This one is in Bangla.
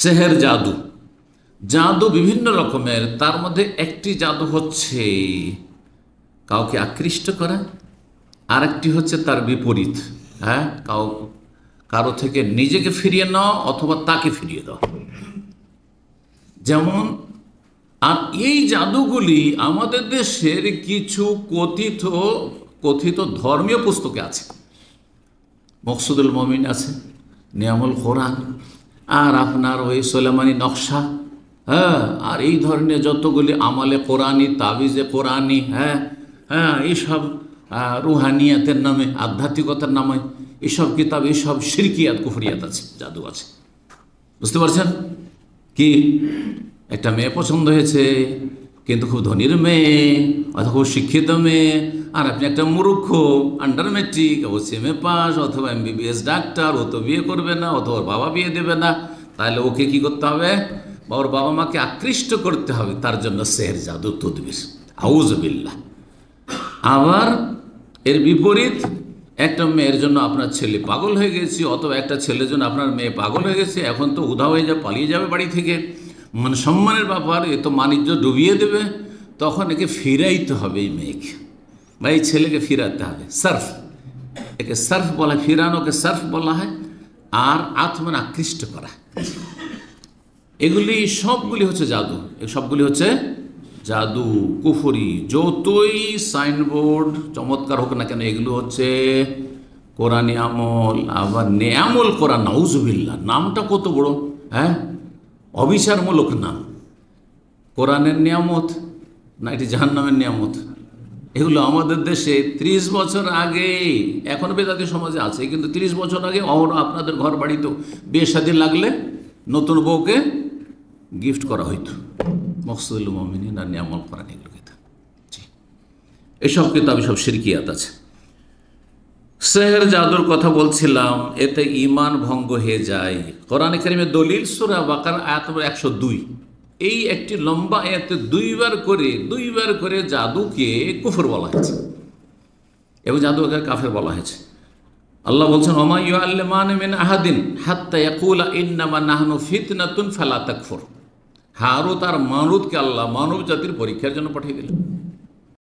সেহের জাদু, জাদু বিভিন্ন রকমের। তার মধ্যে একটি জাদু হচ্ছে কাউকে আকৃষ্ট করা, আর একটি হচ্ছে তার বিপরীত। হ্যাঁ, কারো থেকে নিজেকে ফিরিয়ে নেওয়া অথবা তাকে ফিরিয়ে দেওয়া। যেমন, আর এই জাদুগুলি আমাদের দেশের কিছু কথিত ধর্মীয় পুস্তকে আছে। মকসুদুল মমিন আছে, নিয়ামুল কোরআন, আর আপনার ওই সোলেমানি নকশা, হ্যাঁ, আর এই ধরনের যতগুলি আমালে কোরআনি, তাবিজে কোরআনি, হ্যাঁ হ্যাঁ, এইসব রুহানিয়াতের নামে, আধ্যাত্মিকতার নামে এইসব কিতাব, এইসব শিরকিয়াত, কুফরিয়াত আছে, জাদু আছে। বুঝতে পারছেন? কি একটা মেয়ে পছন্দ হয়েছে, কিন্তু খুব ধনীর মেয়ে অথবা খুব শিক্ষিত মেয়ে, আর আপনি একটা মূর্খ, আন্ডার ম্যাট্রিক, ও CMA পাস অথবা MBBS ডাক্তার, ও তো বিয়ে করবে না, অথবা ওর বাবা বিয়ে দেবে না। তাহলে ওকে কি করতে হবে? বা ওর বাবা মাকে আকৃষ্ট করতে হবে, তার জন্য সেহের, জাদু, তদবির, আউযুবিল্লাহ। আবার এর বিপরীত, একটা মেয়ের জন্য আপনার ছেলে পাগল হয়ে গেছে, অথবা একটা ছেলের জন্য আপনার মেয়ে পাগল হয়ে গেছে, এখন তো উধাও হয়ে যাবে, পালিয়ে যাবে বাড়ি থেকে, মান সম্মানের ব্যাপার, এ তো বাণিজ্য ডুবিয়ে দেবে। তখন একে ফিরাইতে হবে, এই মেয়েকে বা এই ছেলেকে ফিরাতে হবে। সার্ফ, একে সার্ফ বলা হয়, ফিরানোকে সার্ফ বলা হয়। আর আত্মান আকৃষ্ট করা, এগুলি সবগুলি হচ্ছে জাদু। এই সবগুলি হচ্ছে জাদু, কুফরি। যতই সাইনবোর্ড চমৎকার হোক না কেন, এগুলো হচ্ছে কোরআনি আমল। আবার নেয়ামল কোরআন, নাউজুবিল্লাহ, নামটা কত বড়, হ্যাঁ, অবিচারমূলক নাম। কোরআনের নিয়ামত না এটি জাহান্নামের নিয়ামত? এগুলো আমাদের দেশে 30 বছর আগে, এখনও বেদাতি সমাজে আছে, কিন্তু 30 বছর আগে আপনাদের ঘর বাড়িতেও বিয়ে শাদী লাগলে নতুন বউকে গিফট করা হইতো মকসুদুল মুমিনিন আর নিয়ামুল কোরআন, এগুলো কিতাব। এসব কিতাব, সব শিরকিয়াত আছে। সেহের জাদুর কথা বলছিলাম, এতে ঈমান ভঙ্গ হয়ে যায়। কোরআন কারীমের দলিল সূরা বাকারা আয়াত নম্বর 102, এই একটি লম্বা আয়াতে দুইবার করে জাদুকে কুফর বলা হয়েছে এবং জাদুকে কাফের বলা হয়েছে। আল্লাহ বলছেন, ওমা ইউআল্লিমানি মিন আহাদিন হাত্তা ইয়াকুলা ইন্নামা নাহনু ফিতনাতুন ফালা তাকফুর। হারুত আর মারুতকে আল্লাহ মানব জাতির পরীক্ষার জন্য পাঠিয়ে দিলেন।